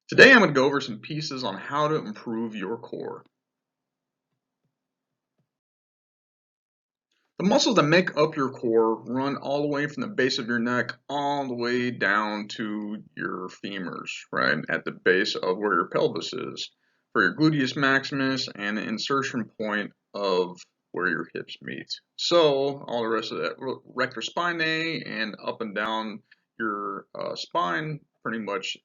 Today I'm going to go over some pieces on how to improve your core. The muscles that make up your core run all the way from the base of your neck all the way down to your femurs, right at the base of where your pelvis is, for your gluteus maximus and the insertion point of where your hips meet. So all the rest of that rectus spinae and up and down your spine pretty much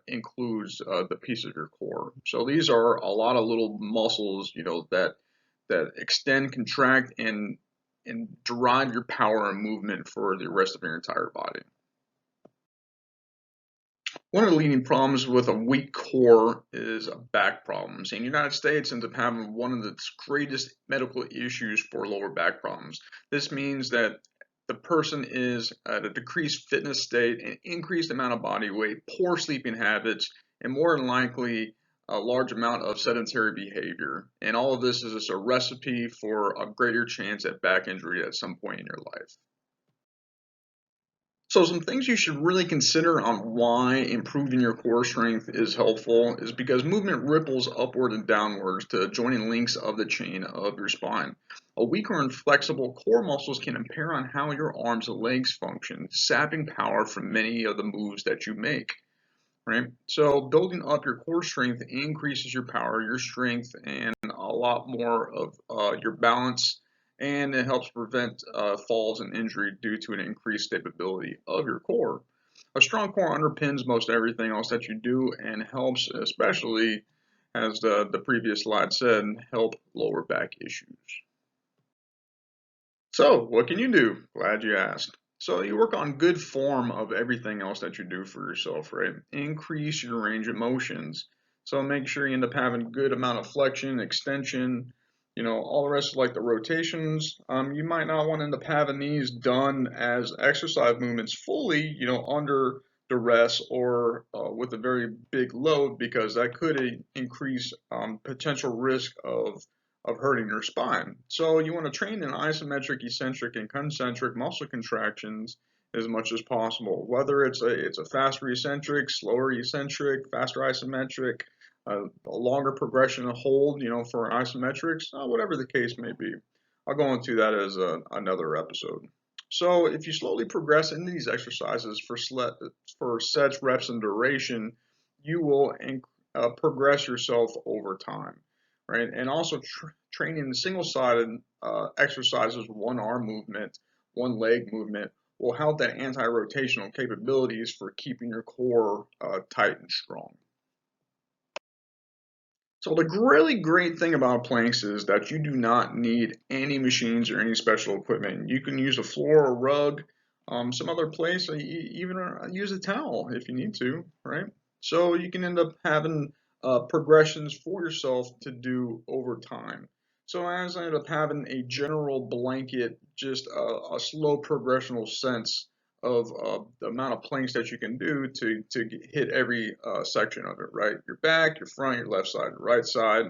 includes the piece of your core. So these are a lot of little muscles, that extend, contract, and derive your power and movement for the rest of your entire body. One of the leading problems with a weak core is back problems. In the United States, ends up having one of the greatest medical issues for lower back problems. This means that the person is at a decreased fitness state, an increased amount of body weight, poor sleeping habits, and more than likely a large amount of sedentary behavior. And all of this is just a recipe for a greater chance at back injury at some point in your life. So some things you should really consider on why improving your core strength is helpful is because movement ripples upward and downwards to joining links of the chain of your spine. A weaker and flexible core muscles can impair on how your arms and legs function, sapping power from many of the moves that you make. Right? So building up your core strength increases your power, your strength, and a lot more of your balance, and it helps prevent falls and injury due to an increased stability of your core. A strong core underpins most everything else that you do and helps, especially as the previous slide said, help lower back issues. So, what can you do? Glad you asked. So, you work on good form of everything else that you do for yourself, right? Increase your range of motions. So, make sure you end up having good amount of flexion, extension, all the rest like the rotations. You might not want to end up having these done as exercise movements fully, under duress or with a very big load because that could increase potential risk of hurting your spine. So you want to train in isometric, eccentric, and concentric muscle contractions as much as possible. Whether it's a faster eccentric, slower eccentric, faster isometric, a longer progression of hold, for isometrics, whatever the case may be. I'll go into that as another episode. So if you slowly progress into these exercises for sets, reps, and duration, you will progress yourself over time, right? And also training single-sided exercises, one arm movement, one leg movement, will help that anti-rotational capabilities for keeping your core tight and strong. So the really great thing about planks is that you do not need any machines or any special equipment. You can use a floor or rug, some other place, even use a towel if you need to, right? So you can end up having progressions for yourself to do over time. So as I ended up having a general blanket, just a slow progressional sense of the amount of planks that you can do to hit every section of it, right? Your back, your front, your left side, your right side,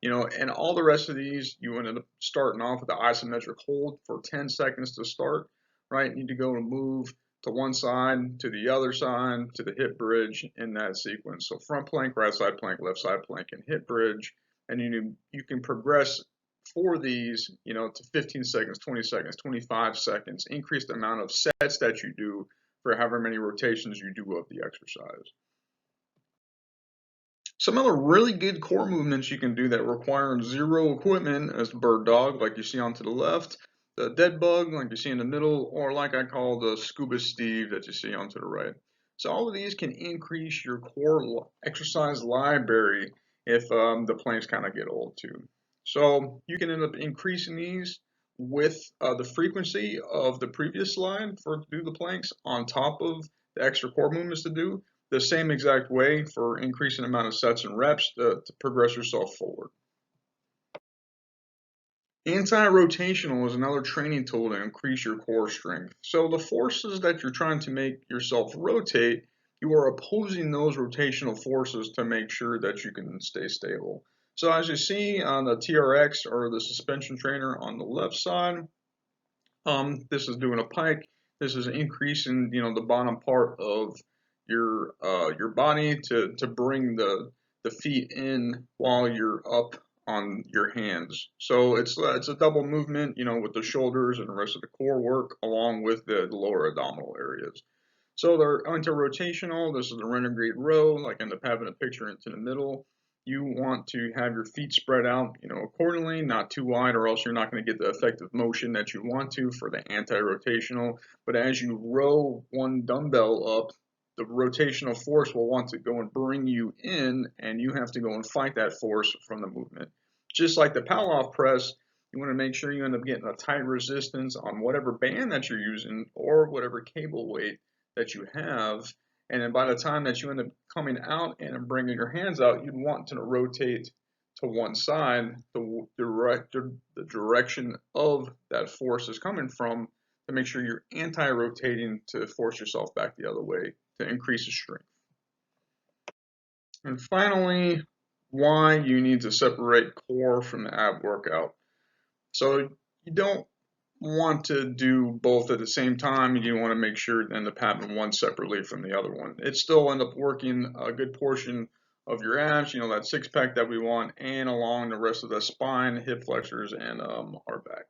and all the rest of these, you end up starting off with the isometric hold for 10 seconds to start, right? You need to go and move to one side, to the other side, to the hip bridge in that sequence. So front plank, right side plank, left side plank, and hip bridge. And you can progress for these, to 15 seconds, 20 seconds, 25 seconds, increase the amount of sets that you do for however many rotations you do of the exercise. Some other really good core movements you can do that require zero equipment is the bird dog, like you see on to the left, the dead bug, like you see in the middle, or like I call the scuba Steve that you see on to the right. So all of these can increase your core exercise library if the planks kind of get old too. So you can end up increasing these with the frequency of the previous slide for to do the planks on top of the extra core movements to do the same exact way for increasing amount of sets and reps to progress yourself forward. Anti-rotational is another training tool to increase your core strength. So the forces that you're trying to make yourself rotate, you are opposing those rotational forces to make sure that you can stay stable. So as you see on the TRX or the suspension trainer on the left side, this is doing a pike. This is increasing, the bottom part of your body to bring the feet in while you're up on your hands. So it's a double movement, with the shoulders and the rest of the core work along with the lower abdominal areas. So they're anti-rotational. This is the renegade row, like I end up having a picture into the middle. You want to have your feet spread out, accordingly, not too wide, or else you're not going to get the effective motion that you want to for the anti-rotational. But as you row one dumbbell up, the rotational force will want to go and bring you in, and you have to go and fight that force from the movement. Just like the Palloff press, you want to make sure you end up getting a tight resistance on whatever band that you're using or whatever cable weight that you have. And then by the time that you end up coming out and bringing your hands out, you'd want to rotate to one side, the direction of that force is coming from, to make sure you're anti-rotating to force yourself back the other way to increase the strength. And finally, why you need to separate core from the ab workout. So you don't want to do both at the same time. You want to make sure to end up having one separately from the other one. It still end up working a good portion of your abs, that six pack that we want, and along the rest of the spine, hip flexors, and our back.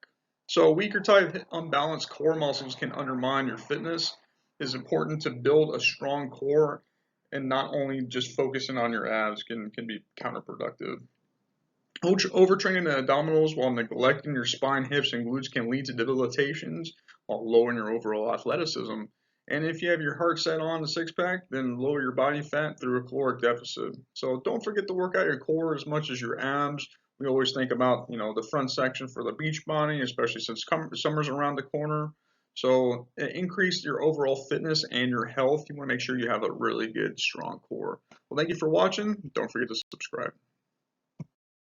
So weaker type unbalanced core muscles can undermine your fitness. It's important to build a strong core, and not only just focusing on your abs can be counterproductive. Overtraining the abdominals while neglecting your spine, hips, and glutes can lead to debilitations while lowering your overall athleticism. And if you have your heart set on the six pack, then lower your body fat through a caloric deficit. So don't forget to work out your core as much as your abs. We always think about, the front section for the beach body, especially since summer's around the corner. So increase your overall fitness and your health. You want to make sure you have a really good, strong core. Well, thank you for watching. Don't forget to subscribe.